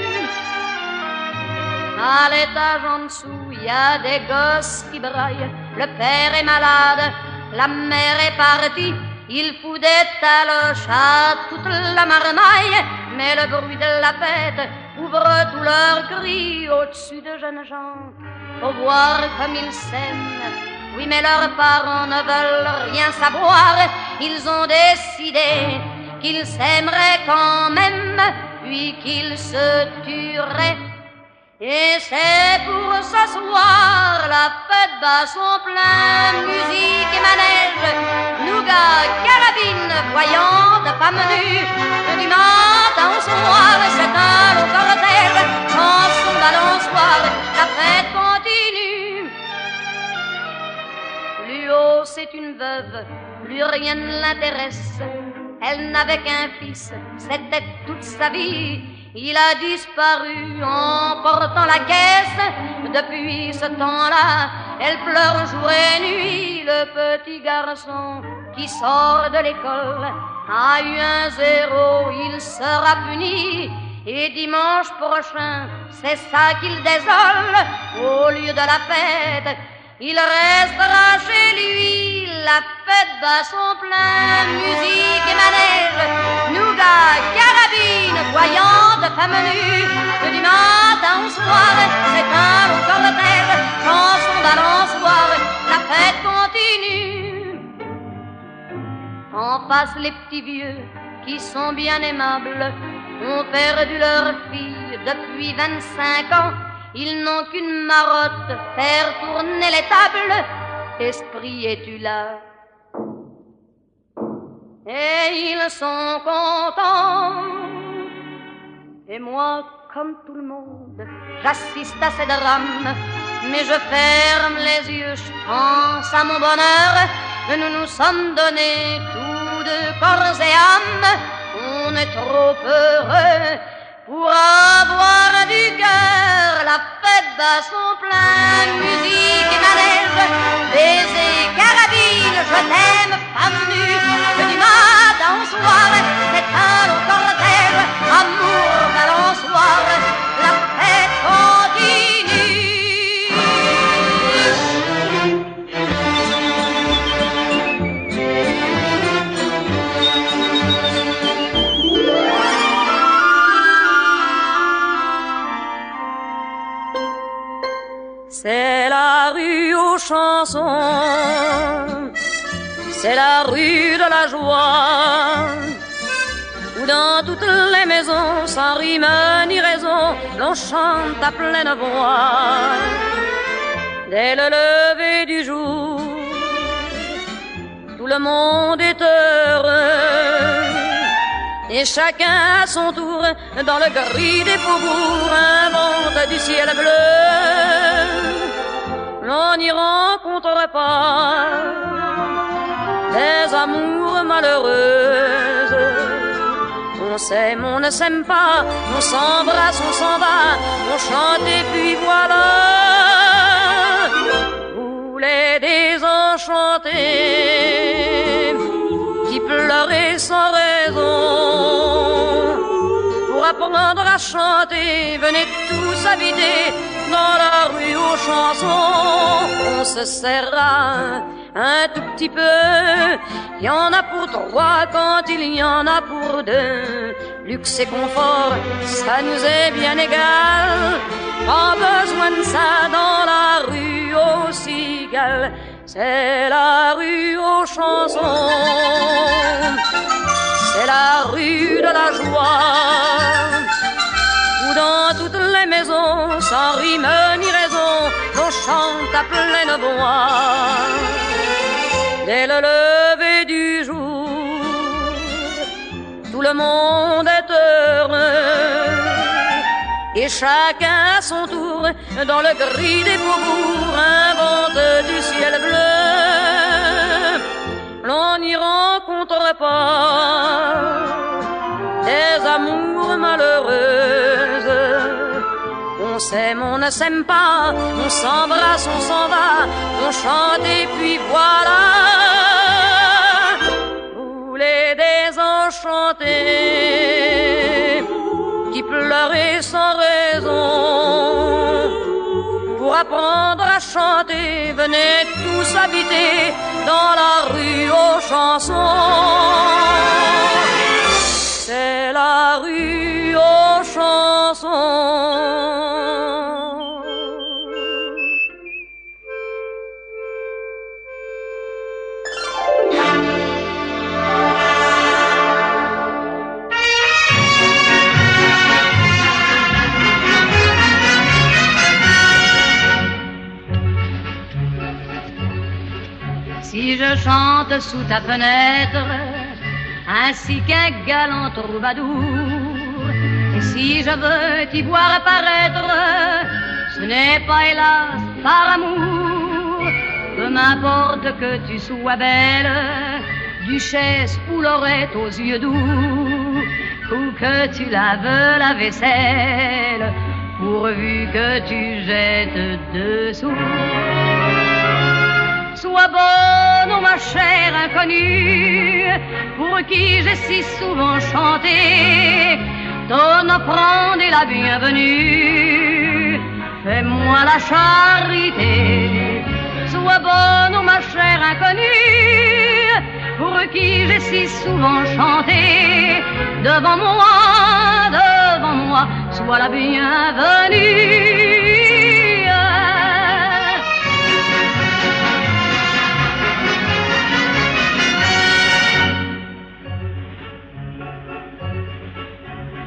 À l'étage en dessous, y a des gosses qui braillent, le père est malade, la mère est partie. Il fout des taloches à toute la marmaille, mais le bruit de la fête ouvre tous leurs cris au-dessus de jeunes gens. Faut voir comme ils s'aiment, oui mais leurs parents ne veulent rien savoir. Ils ont décidé qu'ils s'aimeraient quand même, puis qu'ils se tueraient. Et c'est pour ce soir, la fête bat son plein, musique et manège, nougat, carabine, voyante, femme nue. Du matin au soir, c'est un long cortège, chanson balançoire, la fête continue. Plus haut, c'est une veuve, plus rien ne l'intéresse. Elle n'avait qu'un fils, c'était toute sa vie. Il a disparu en portant la caisse. Depuis ce temps-là, elle pleure jour et nuit. Le petit garçon qui sort de l'école a eu un 0, il sera puni. Et dimanche prochain, c'est ça qu'il désole. Au lieu de la fête, il restera chez lui. La fête bat son plein, musique et manège, nougat, carabine, voyante, femme nue. Du matin au soir, c'est un long cortège, chanson balançoire, la fête continue. En face, les petits vieux qui sont bien aimables ont perdu leur fille depuis 25 ans. Ils n'ont qu'une marotte, faire tourner les tables. Esprit, es-tu là? Et ils sont contents. Et moi, comme tout le monde, j'assiste à ces drames. Mais je ferme les yeux, je pense à mon bonheur. Nous nous sommes donnés tous deux corps et âme. On est trop heureux pour avoir du cœur. La fête bat son plein, musique et manège, baiser, carabine, je t'aime, femme nue. Du matin au soir, c'est un long cortège, amour balançoire, la fête continue. C'est la rue aux chansons, c'est la rue de la joie, où dans toutes les maisons, sans rime ni raison, l'on chante à pleine voix. Dès le lever du jour, tout le monde est heureux, et chacun à son tour, dans le gris des faubourgs, invente du ciel bleu. L'on n'y rencontre pas des amours malheureuses. On s'aime, on ne s'aime pas, on s'embrasse, on s'en va, on chante et puis voilà. Vous les désenchantés qui pleuraient sans raison, pour apprendre à chanter, venez tous habiter dans la rue aux chansons. On se serra un tout petit peu, il y en a pour trois quand il y en a pour deux. Luxe et confort, ça nous est bien égal, pas besoin de ça dans la rue aux cigales. C'est la rue aux chansons, c'est la rue de la joie, où dans toutes les maisons, sans rime ni raison, l'on chante à pleine voix. Dès le lever du jour, tout le monde est heureux, et chacun à son tour, dans le gris des faubourgs, invente du ciel bleu. L'on n'y rencontre pas des amours malheureuses. On s'aime, on ne s'aime pas, on s'embrasse, on s'en va, on chante et puis voilà. Vous les désenchantés qui pleuraient sans raison, pour apprendre à chanter, venez tous habiter dans la rue aux chansons. C'est la rue aux chansons. Si je chante sous ta fenêtre, ainsi qu'un galant troubadour, et si je veux t'y voir apparaître, ce n'est pas hélas par amour. Peu m'importe que tu sois belle, duchesse ou lorette aux yeux doux, ou que tu laves la vaisselle, pourvu que tu jettes dessous. Sois bonne, oh ma chère inconnue, pour qui j'ai si souvent chanté ton offrande est la bienvenue. Fais-moi la charité. Sois bonne, oh ma chère inconnue, pour qui j'ai si souvent chanté. Devant moi, sois la bienvenue.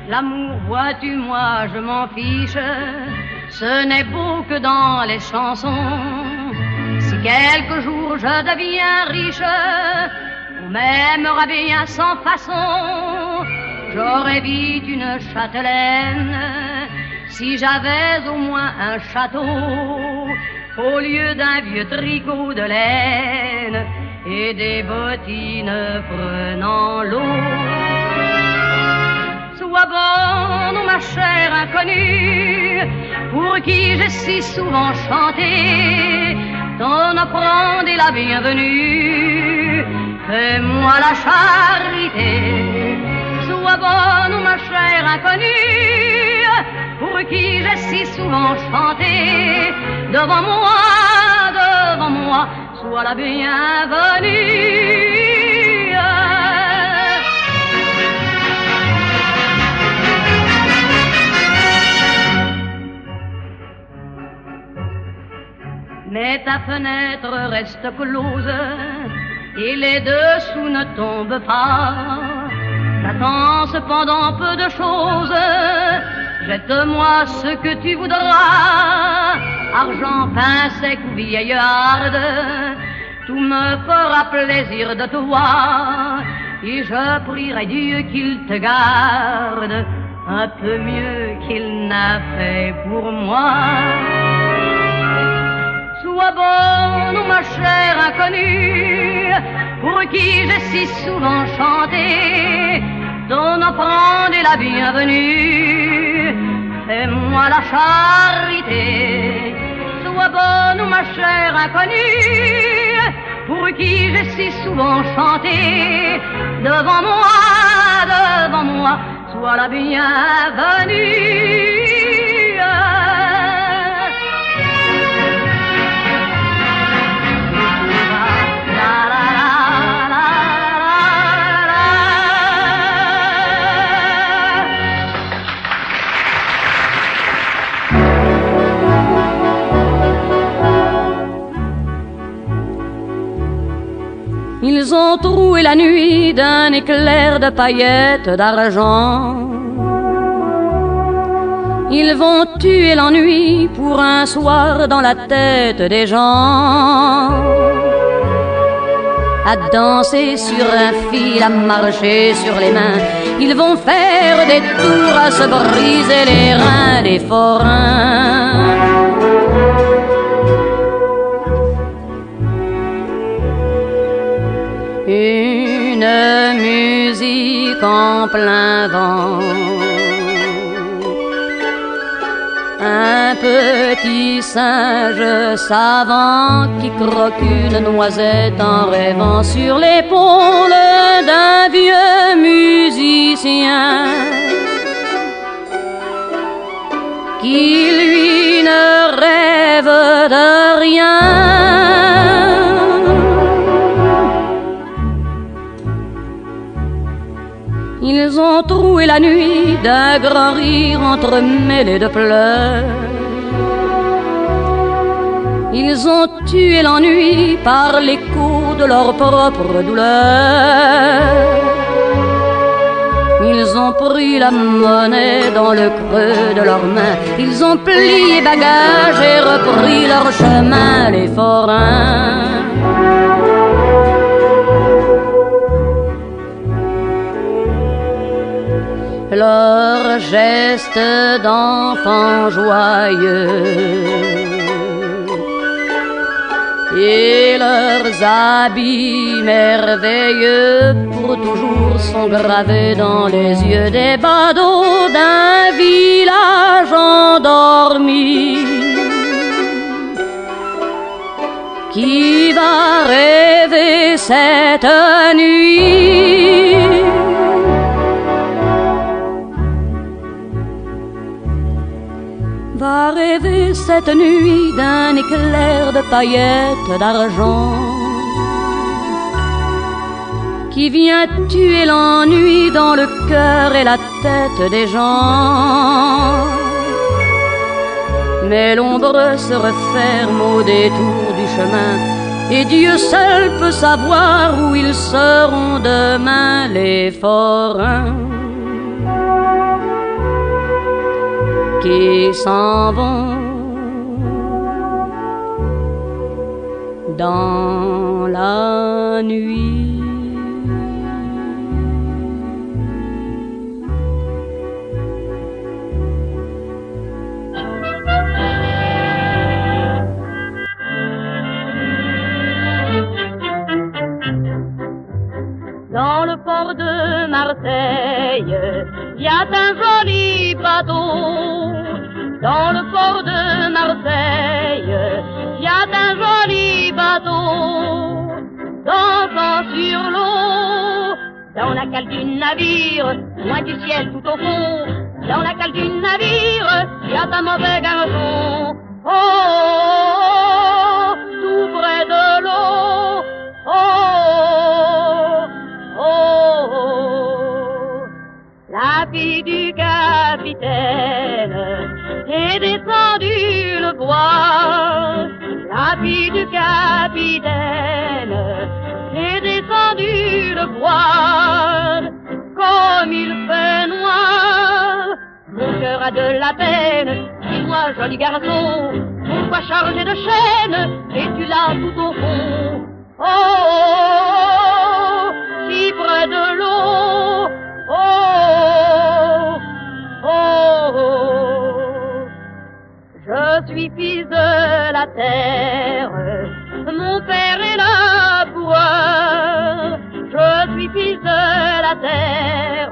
L'amour, vois-tu, moi je m'en fiche, ce n'est beau que dans les chansons. Si quelque jour je deviens riche, on m'aimera bien sans façon. J'aurais vite une châtelaine, si j'avais au moins un château, au lieu d'un vieux tricot de laine et des bottines prenant l'eau. Sois bonne, ma chère inconnue, pour qui j'ai si souvent chanté ton offrande est la bienvenue. Fais-moi la charité. Sois bonne, ma chère inconnue, pour qui j'ai si souvent chanté. Devant moi, sois la bienvenue. mais ta fenêtre reste close et les dessous ne tombent pas. J'attends cependant peu de choses, jette-moi ce que tu voudras, argent, pain sec ou vieillarde, tout me fera plaisir de te voir, et je prierai Dieu qu'il te garde un peu mieux qu'il n'a fait pour moi. Sois bonne, ma chère inconnue, pour qui j'ai si souvent chanté, ton offrande est la bienvenue, fais-moi la charité. Sois bonne, ma chère inconnue, pour qui j'ai si souvent chanté, devant moi, sois la bienvenue. Ils ont troué la nuit d'un éclair de paillettes d'argent. Ils vont tuer l'ennui pour un soir dans la tête des gens. À danser sur un fil, à marcher sur les mains, ils vont faire des tours à se briser les reins des forains. Une musique en plein vent, un petit singe savant qui croque une noisette en rêvant sur l'épaule d'un vieux musicien qui lui ne rêve de rien. Ils ont troué la nuit d'un grand rire entremêlé de pleurs. Ils ont tué l'ennui par l'écho de leur propre douleur. Ils ont pris la monnaie dans le creux de leurs mains. Ils ont plié bagages et repris leur chemin, les forains. Leurs gestes d'enfants joyeux et leurs habits merveilleux pour toujours sont gravés dans les yeux des badauds d'un village endormi qui va rêver cette nuit. Va rêver cette nuit d'un éclair de paillettes d'argent qui vient tuer l'ennui dans le cœur et la tête des gens. Mais l'ombre se referme au détour du chemin et Dieu seul peut savoir où ils seront demain, les forains qui s'en vont dans la nuit. Dans le port de Marseille, il y a un joli bateau. Dans le port de Marseille, il y a un joli bateau. Dansant sur l'eau, dans la cale du navire, loin du ciel tout au fond. Dans la cale du navire, il y a un mauvais garçon. Oh, oh, tout près de l'eau. Oh, oh, oh, la fille du capitaine est descendue le bois. La fille du capitaine est descendue le voir. Comme il fait noir, mon cœur a de la peine. Dis-moi, joli garçon, pourquoi charger de chaîne es-tu là tout au fond? Oh, oh, si près de l'eau. Oh, oh, oh. Je suis fils de la terre, mon père est laboureur. Je suis fils de la terre,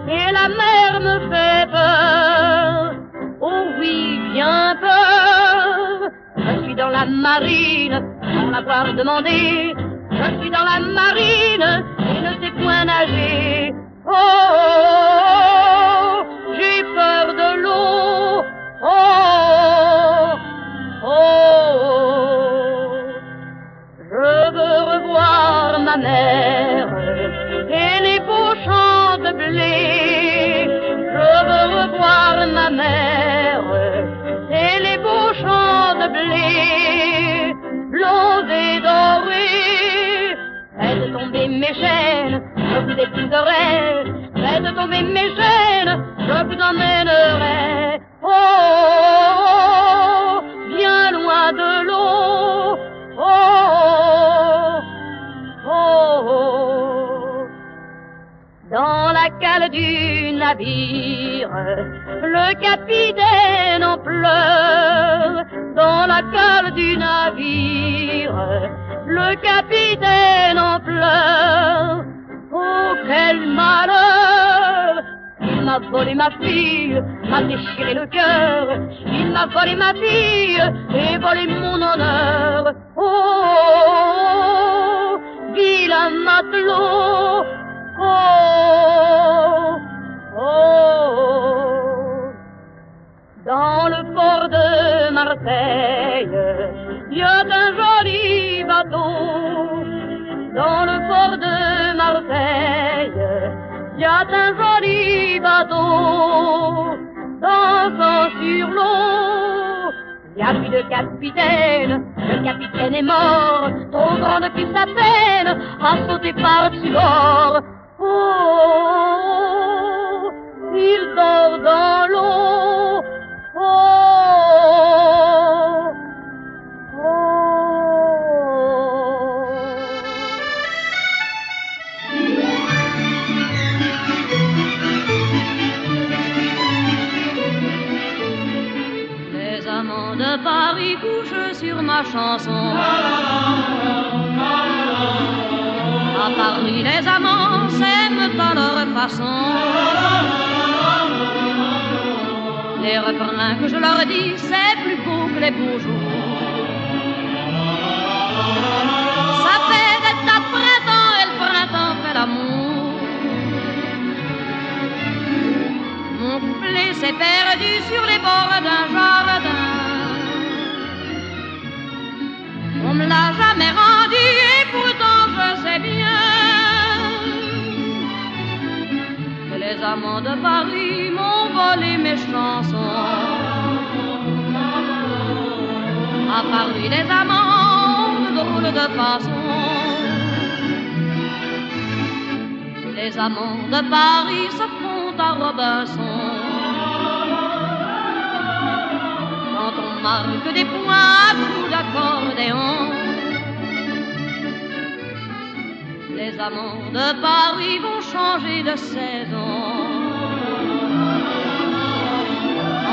et la mer me fait peur. Oh oui, bien peur. Je suis dans la marine, sans l'avoir demandé. Je suis dans la marine, et ne sais point nager. Oh, oh, oh, j'ai peur de l'eau. Oh, oh, oh, je veux revoir ma mère et les beaux champs de blé. Je veux revoir ma mère et les beaux champs de blé, blonds et dorés. Faites tomber mes chaînes, je vous épouserai. Faites tomber mes chaînes, je vous emmènerai. Oh, oh, oh, bien loin de l'eau. Oh, oh, oh, oh. Dans la cale du navire, le capitaine en pleure. Dans la cale du navire, le capitaine en pleure. Oh, quel malheur! Il m'a volé ma fille, m'a déchiré le cœur. Il m'a volé ma fille et volé mon honneur. Oh, vilain matelot. Oh, oh. Dans le port de Marseille, il y a un joli bateau. Dans le port de Marseille, il y a un joli bateau. Dansant sur l'eau, il n'y a plus de capitaine. Le capitaine est mort, trop grande fut sa peine à sauter par-dessus bord. Oh, il dort dans l'eau. Oh, oh. Les amants de Paris couchent sur ma chanson. À Paris, les amants s'aiment à leur façon. Les refrains que je leur dis, c'est plus beau que les beaux jours. Ça fait d'être à printemps et le printemps fait l'amour. Mon couplet s'est perdu sur les bords d'un jardin. On me l'a jamais rendu et pourtant je sais bien que les amants de Paris m'ont volé mes chansons. À Paris les amants ont de drôles de façon. Les amants de Paris se font à Robinson. Quand on marque des points à coups d'accordéon, les amants de Paris vont changer de saison,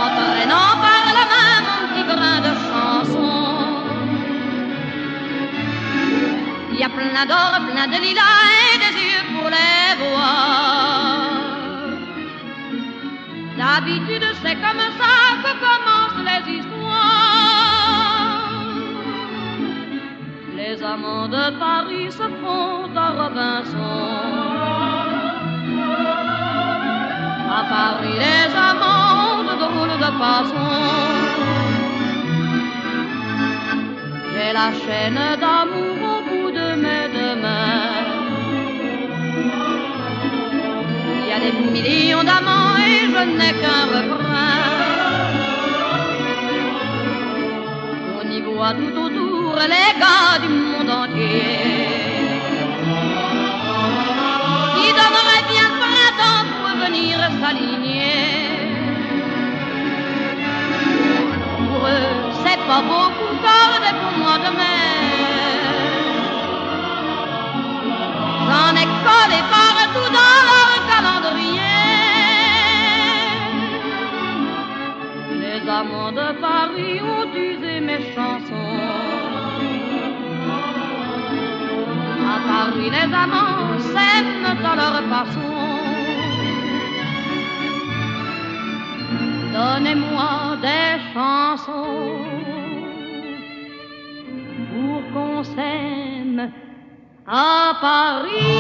entraînant par la main mon petit brin de chanson. Il y a plein d'or, plein de lilas et des yeux pour les voir. D'habitude c'est comme ça que commencent les histoires. Les amants de Paris se font à Robinson. À Paris les amants ont de drôles de façon. J'ai la chaîne d'amour au bout de mes deux mains. Il y a des millions d'amants et je n'ai qu'un refrain. voit tout autour les gars du monde entier qui donneraient bien le printemps pour venir s'aligner. Pour eux, c'est pas beaucoup corde pour moi demain. J'en ai collé partout dans leur calendrier. Les amants de Paris ont usé mes chansons. À Paris, les amants s'aiment à leur façon. Donnez-moi des chansons pour qu'on s'aime à Paris.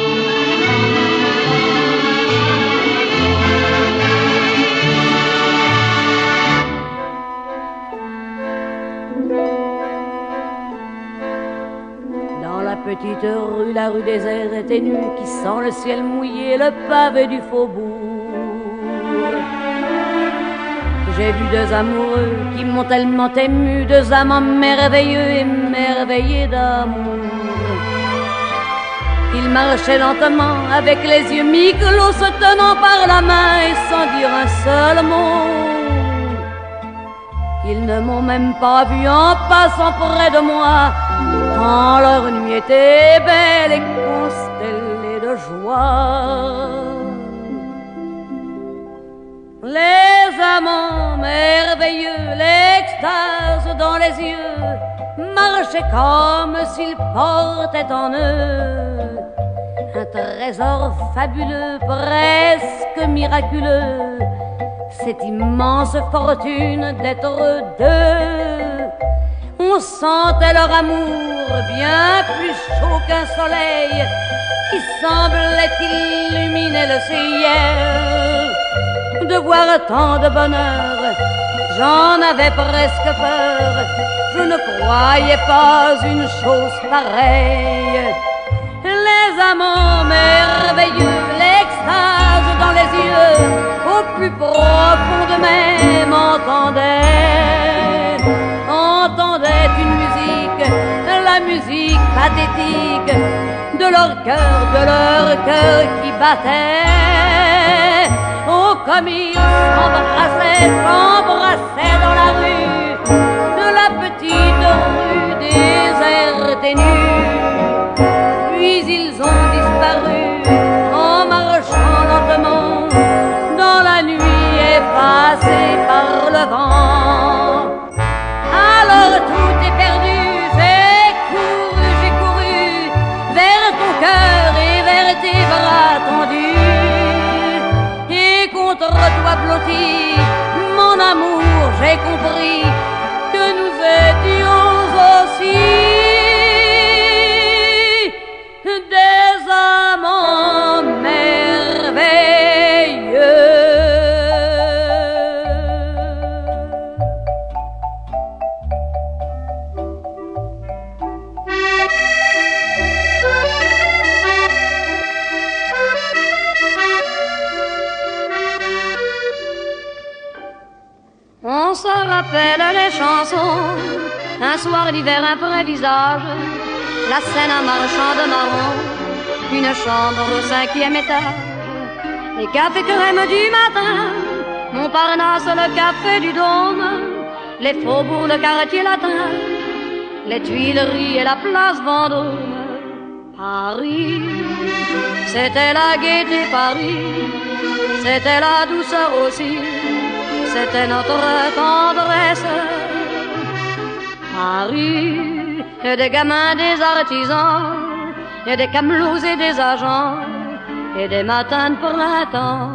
Dans la petite rue, la rue déserte et ténue qui sent le ciel mouillé, le pavé du faubourg. J'ai vu deux amoureux qui m'ont tellement ému, deux amants merveilleux et merveillés d'amour. Ils marchaient lentement avec les yeux mi-clos, se tenant par la main et sans dire un seul mot. Ils ne m'ont même pas vu en passant près de moi, tant leur nuit était belle et constellée de joie. Les amants merveilleux, l'extase dans les yeux, marchaient comme s'ils portaient en eux un trésor fabuleux, presque miraculeux, cette immense fortune d'être deux. On sentait leur amour bien plus chaud qu'un soleil qui semblait illuminer le ciel. De voir tant de bonheur, j'en avais presque peur. Je ne croyais pas une chose pareille. Les amants merveilleux, l'extase dans les yeux, au plus profond de même entendaient une musique, la musique pathétique de leur cœur qui battait. Oh, comme ils s'embrassaient dans la rue, de la petite rue déserte et nue. Puis ils ont disparu en marchant lentement dans la nuit effacée par le vent. Alors tout est perdu, j'ai couru vers ton cœur et vers tes bras tendus. Contre toi blotti, mon amour, j'ai compris que nous étions aussi des amants merveilleux. On se rappelle les chansons, un soir d'hiver, un vrai visage, la scène un marchand de marron, une chambre au 5e étage, les cafés crème du matin, Montparnasse, le café du Dôme, les faubourgs, le quartier latin, les Tuileries et la place Vendôme. Paris, c'était la gaieté, Paris, c'était la douceur aussi. C'était notre tendresse. Paris, et des gamins, des artisans, et des camelots et des agents, et des matins de printemps.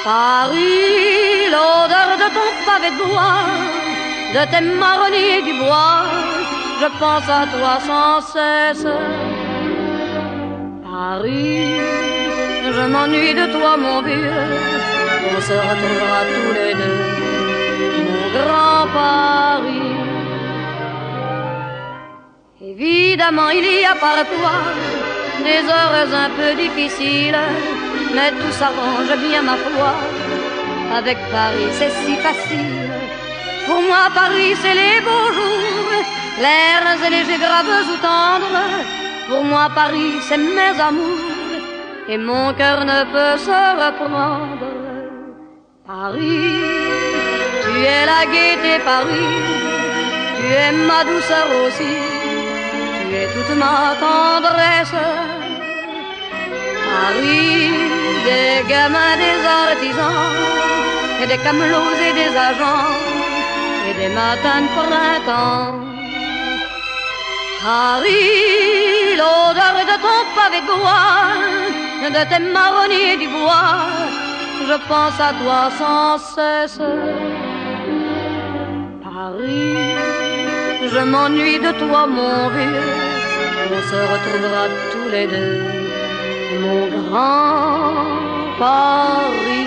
Paris, l'odeur de ton pavé de bois, de tes marronniers du bois, je pense à toi sans cesse. Paris, je m'ennuie de toi, mon vieux. On se retrouvera tous les deux, mon grand Paris. Évidemment, il y a par toi des heures un peu difficiles, mais tout s'arrange bien, ma foi. Avec Paris, c'est si facile. Pour moi, Paris, c'est les beaux clairs et légers, graves ou tendres. Pour moi, Paris, c'est mes amours, et mon cœur ne peut se reprendre. Paris, tu es la gaieté, Paris, tu es ma douceur aussi, tu es toute ma tendresse. Paris, des gamins, des artisans, et des camelots et des agents, et des matins de printemps. Paris, l'odeur de ton pavé de bois, de tes marronniers du bois, je pense à toi sans cesse. Paris, je m'ennuie de toi, mon vieux, on se retrouvera tous les deux, mon grand Paris.